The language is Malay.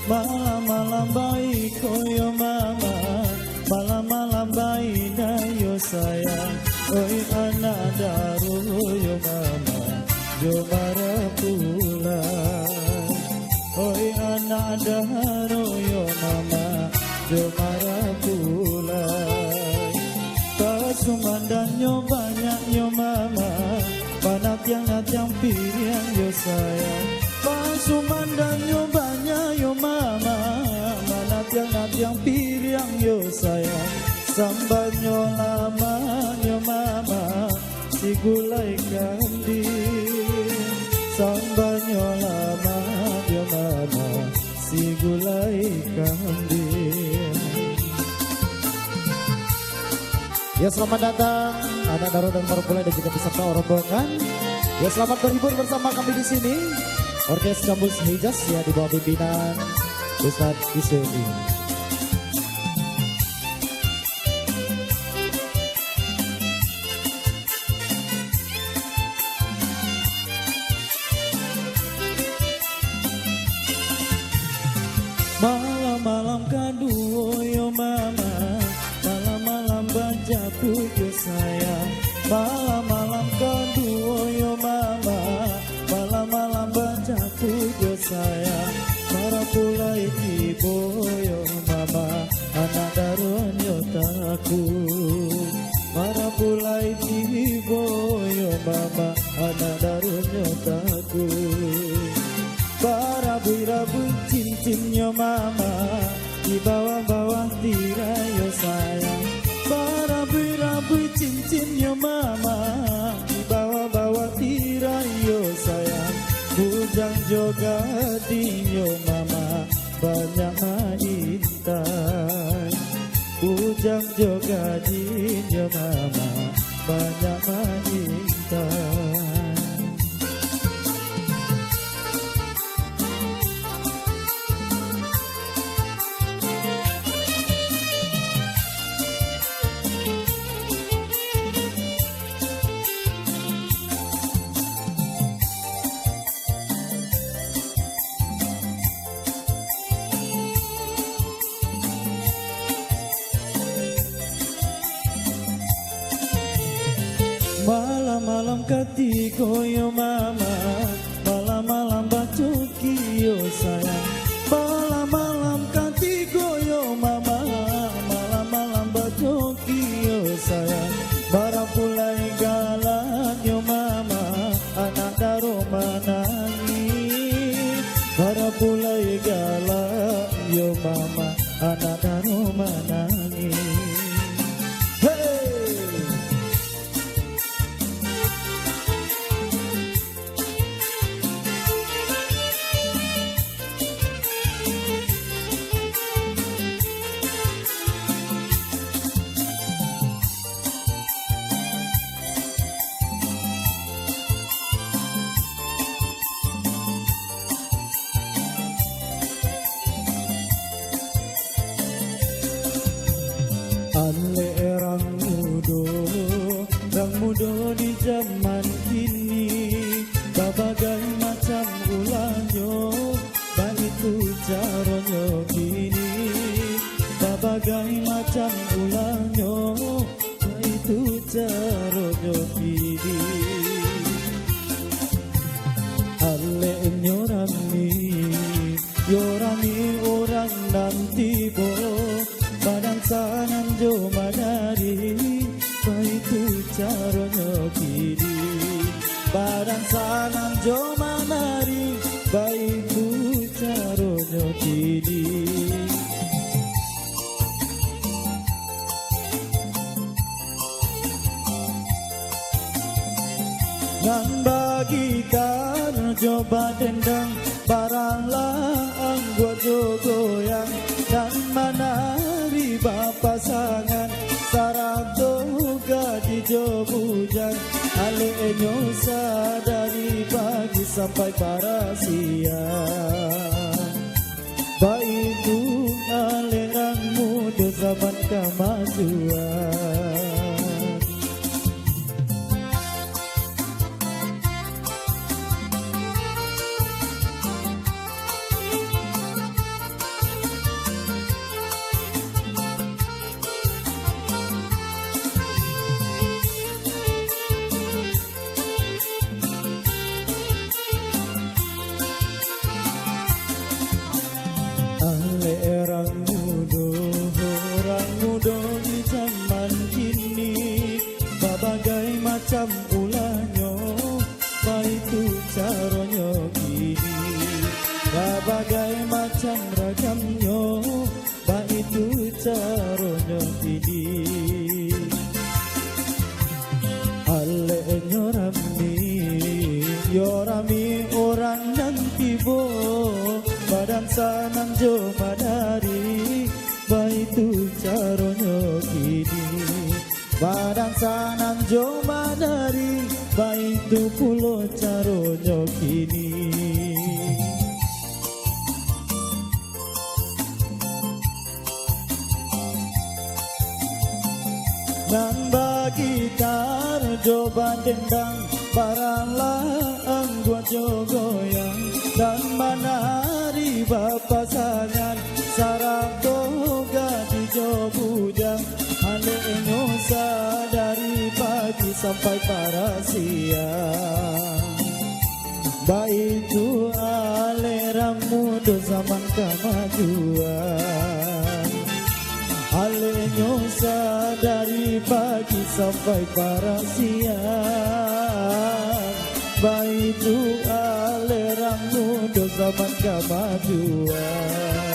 Malam-malam baik koyo mama, malam-malam baik na yo sayang. Oi anak daru yo mama, yo marah pulang. Oi anak daru yo mama, yo marah pulang. Kasumandan yo banyak yo mama, panat yang pilihan yo sayang. Kasumandan yo banyak yo mama, panat yang pilihan yo sayang. Sambanyo lama yo mama, si gulai kambing. Sambanyo lama yo mama, si gulai kambing. Ya selamat datang anak Daru dan Marpulai dan juga peserta rombongan. Ya selamat berhibur bersama kami di sini. Orkes Kampus Hijaz ya di bawah pimpinan Ustadz Isemi. Malam-malam kaduo yo mama, malam-malam baca pujo sayang. Malam-malam kaduo yo mama, malam-malam baca pujo sayang. Para pulai tibo yo mama, anak daruan yo takut. Para pulai tibo yo mama, anak daruan yo takut. Para birabu cincin yo mama, di bawah-bawah tirai yo sayang. Para birabu cincin yo mama, di bawah-bawah tirai yo sayang. Bujang joga di yo mama, banyak maintan. Bujang joga di yo mama, banyak maintan. Malam-malam katigo yo mama, malam-malam bacuki yo sayang. Malam-malam katigo yo mama, malam-malam bacuki yo sayang. Bara pulai galan yo mama, anak Daru menangis. Bara pulai galan yo mama, anak Daru menangis. Ale orang mudo di zaman kini, babagai macam ulanyo, baitu caronyo kini. Babagai macam ulanyo, baitu caronyo kini. Ale nyorami orang nanti bo. Badan sanan jo madari, baitu caronyo kini. Badan sanan jo madari, baitu caronyo kini. Nan bagi tarjo badendang, baranglah anggo jogoyang. Dan menari pasangan, sarap doga di jobujang. Ale enyo sadari pagi sampai para siang. Baitu alerang muda zaman kemajuan. orang muda di zaman kini berbagai macam ulahnya, baitu caranya kini berbagai macam ragamnya, baitu caranya kini. Ale nyorami orang nan tibo badan sanang jo madari, baitu caranya kini badan sanang jo madari, baitu pulo caranya kini. Nang bagi tarjo bandendang paralah angguat jogoyang, dan manari bapasangan sarap toga di jobujang. Alenya dari pagi sampai para siang, baitu alerang muda zaman kemajuan. Alenya dari pagi sampai para siang, baitu alerang muda zaman kemajuan.